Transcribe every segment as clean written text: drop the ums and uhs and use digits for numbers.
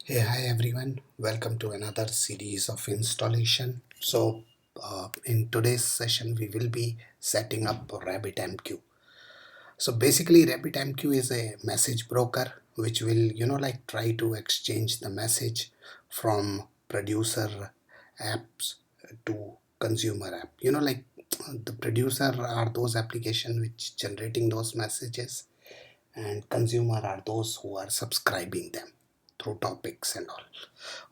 Hey, hi everyone. Welcome to another series of installation. In today's session, we will be setting up RabbitMQ. So, basically, RabbitMQ is a message broker which will, try to exchange the message from producer apps to consumer app. The producer are those applications which generating those messages, and consumer are those who are subscribing them through topics and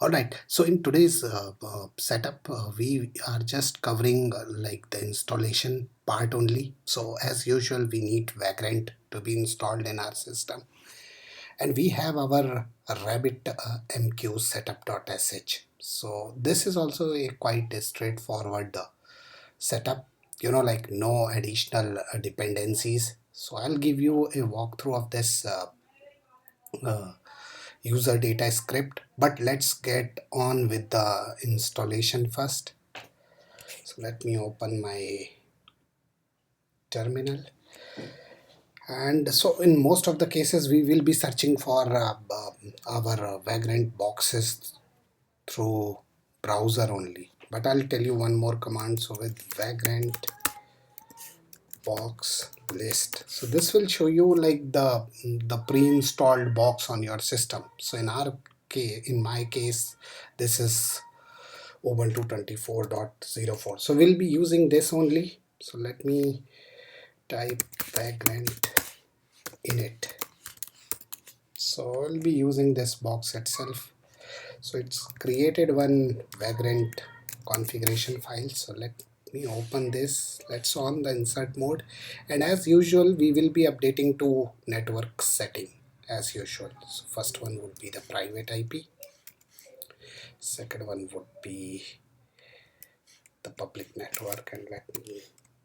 all right. So in today's setup, we are just covering like the installation part only. So as usual, we need Vagrant to be installed in our system, and we have our RabbitMQ setup.sh. So this is also a quite a straightforward setup, like no additional dependencies. So I'll give you a walkthrough of this uh, user data script, but let's get on with the installation first. So let me open my terminal, and so in most of the cases we will be searching for our Vagrant boxes through browser only, but I'll tell you one more command. So with Vagrant box list, so this will show you like the pre-installed box on your system. So in my case, this is Ubuntu 24.04. So we'll be using this only. So let me type Vagrant init. So I'll be using this box itself. So it's created one Vagrant configuration file. So let me open this. Let's on the insert mode, and as usual we will be updating to network setting as usual. So first one would be the private IP, second one would be the public network, and let me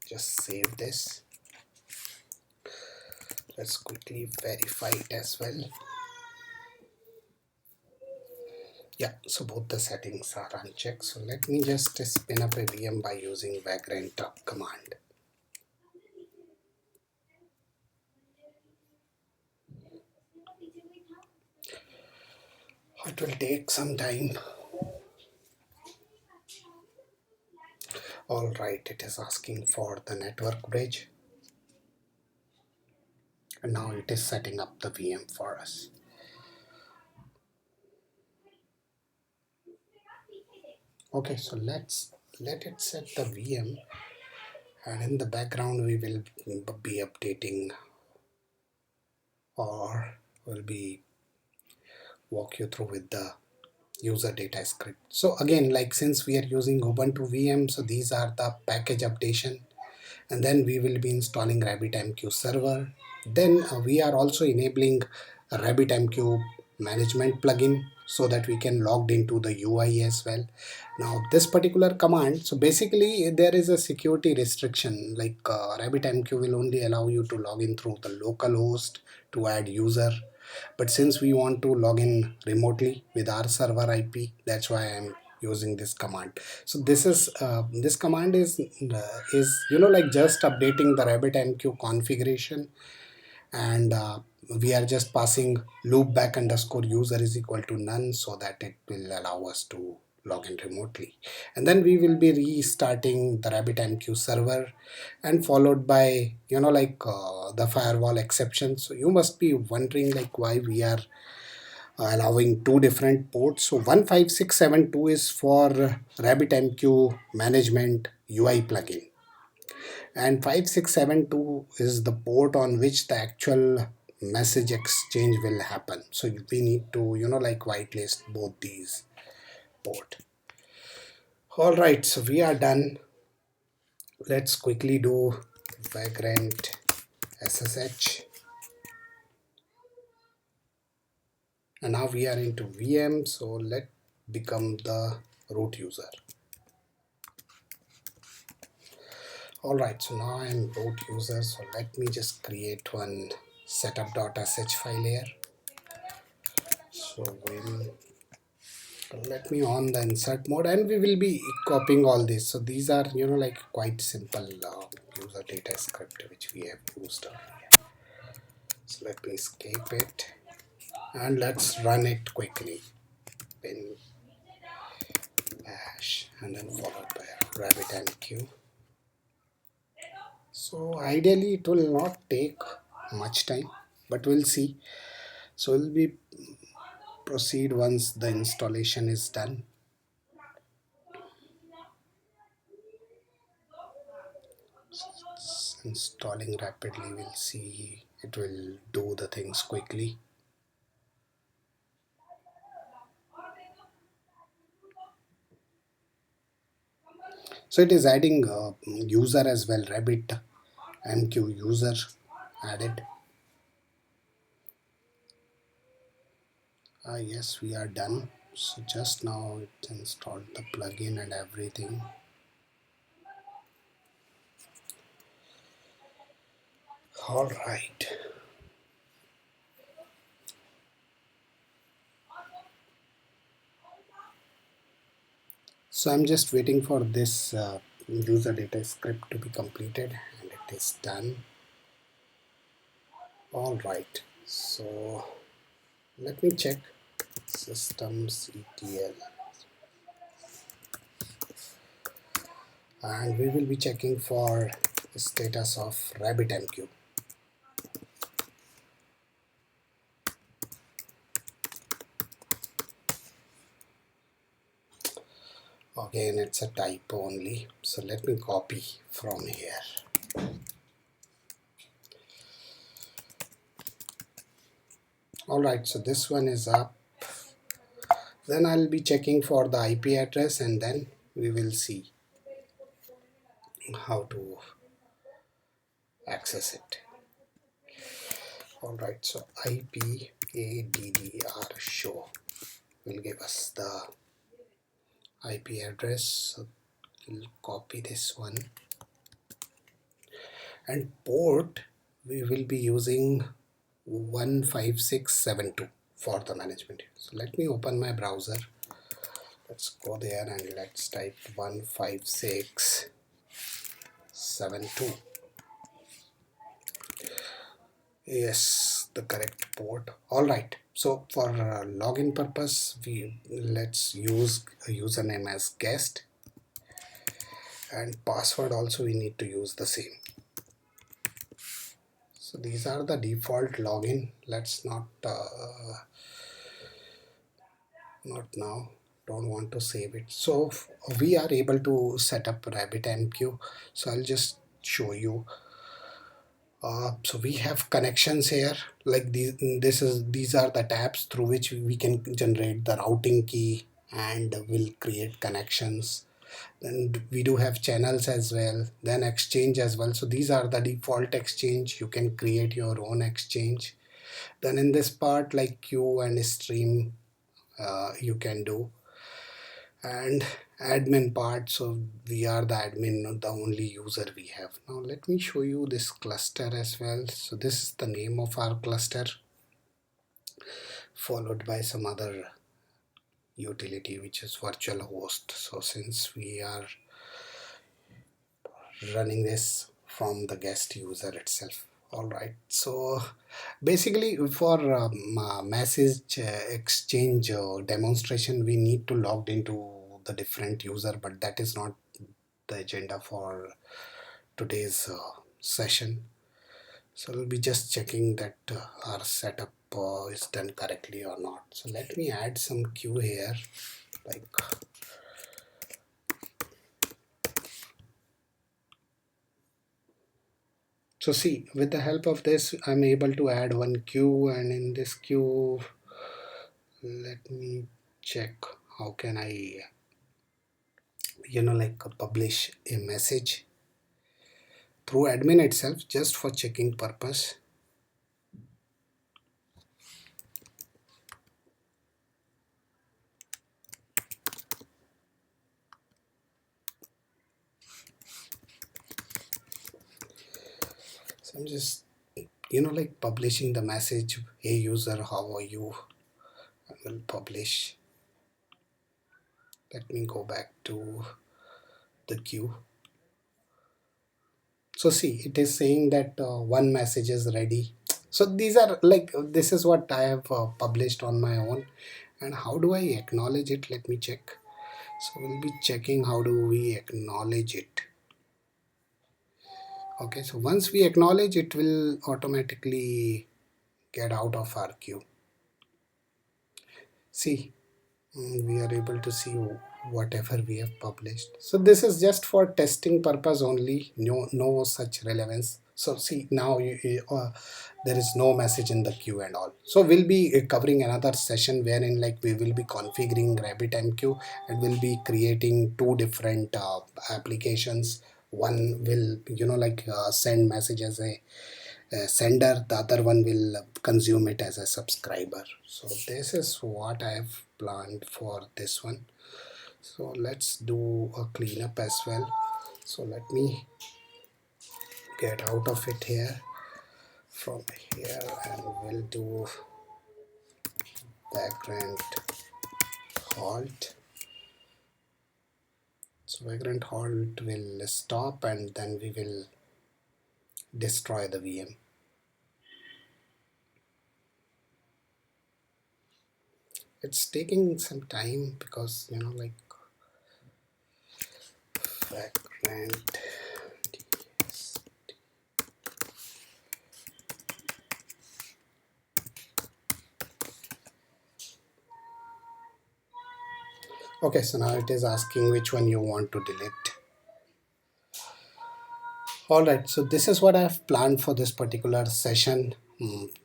just save this. Let's quickly verify it as well. Yeah, so both the settings are unchecked. So let me just spin up a VM by using Vagrant command. It will take some time. All right, it is asking for the network bridge, and now it is setting up the VM for us. Okay, so let's let it set the VM, and in the background we will be updating, or will be walk you through with the user data script. So again, like since we are using Ubuntu VM, so these are the package updation, and then we will be installing RabbitMQ Server. Then we are also enabling a RabbitMQ management plugin so that we can log into the UI as well. Now this particular command, so basically there is a security restriction, like RabbitMQ will only allow you to log in through the local host to add user, but since we want to log in remotely with our server IP, that's why I'm using this command. So this command is like just updating the RabbitMQ configuration, and we are just passing loopback underscore user is equal to none, so that it will allow us to log in remotely. And then we will be restarting the RabbitMQ server, and followed by the firewall exception. So you must be wondering like why we are allowing two different ports. So 15672 is for RabbitMQ management UI plugin, and 5672 is the port on which the actual message exchange will happen. So we need to whitelist both these port. All right, so we are done. Let's quickly do Vagrant SSH, and now we are into VM. So let become the root user. Alright, so now I'm root user, so let me just create one setup.sh file here. So let me on the insert mode, and we will be copying all this. So these are like quite simple user data script which we have used earlier. So let me escape it, and let's run it quickly. bin bash and then followed by RabbitMQ. So ideally it will not take much time, but we'll see. So we'll be proceed once the installation is done. It's installing rapidly, we'll see it will do the things quickly. So it is adding user as well, RabbitMQ user added. Yes, we are done. So just now it installed the plugin and everything. All right. So I'm just waiting for this user data script to be completed, and it is done. All right. So let me check systemctl, and we will be checking for the status of RabbitMQ. Again, it's a typo only, so let me copy from here. Alright, so this one is up. Then I'll be checking for the IP address, and then we will see how to access it. Alright, so IP addr show will give us the IP address. So we'll copy this one, and port we will be using 15672 for the management. So let me open my browser. Let's go there and let's type 15672. Yes, the correct port. All right. So for login purpose, let's use a username as guest, and password also we need to use the same. So these are the default login. Let's not now. Don't want to save it. So we are able to set up RabbitMQ. So I'll just show you. So we have connections here, like these are the tabs through which we can generate the routing key and will create connections. Then we do have channels as well, then exchange as well. So these are the default exchange. You can create your own exchange. Then in this part, like queue and stream, you can do, and admin part. So we are the admin, not the only user we have. Now let me show you this cluster as well. So this is the name of our cluster, followed by some other utility which is virtual host. So since we are running this from the guest user itself. All right, so basically for message exchange demonstration, we need to log into the different user, but that is not the agenda for today's session. So we'll be just checking that our setup is done correctly or not. So let me add some queue here, like so. See, with the help of this, I'm able to add one queue, and in this queue, let me check how can I like publish a message through admin itself, just for checking purpose. So I'm just like publishing the message, hey user, how are you? I will publish. Let me go back to the queue. So see, it is saying that one message is ready. So these are like, this is what I have published on my own. And how do I acknowledge it? Let me check. So we'll be checking how do we acknowledge it. Okay, so once we acknowledge, it will automatically get out of our queue. See, we are able to see whatever we have published. So this is just for testing purpose only, no such relevance. So see, now there is no message in the queue and all. So we'll be covering another session wherein like we will be configuring RabbitMQ and we'll be creating two different applications. One will send message as a sender, the other one will consume it as a subscriber. So this is what I have planned for this one. So let's do a cleanup as well. So let me get out of it here, from here, and we'll do Vagrant halt. So Vagrant halt will stop and then we will destroy the VM. It's taking some time because Vagrant. Okay, so now it is asking which one you want to delete. Alright, so this is what I have planned for this particular session.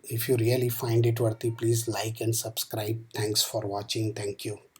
If you really find it worthy, please like and subscribe. Thanks for watching. Thank you.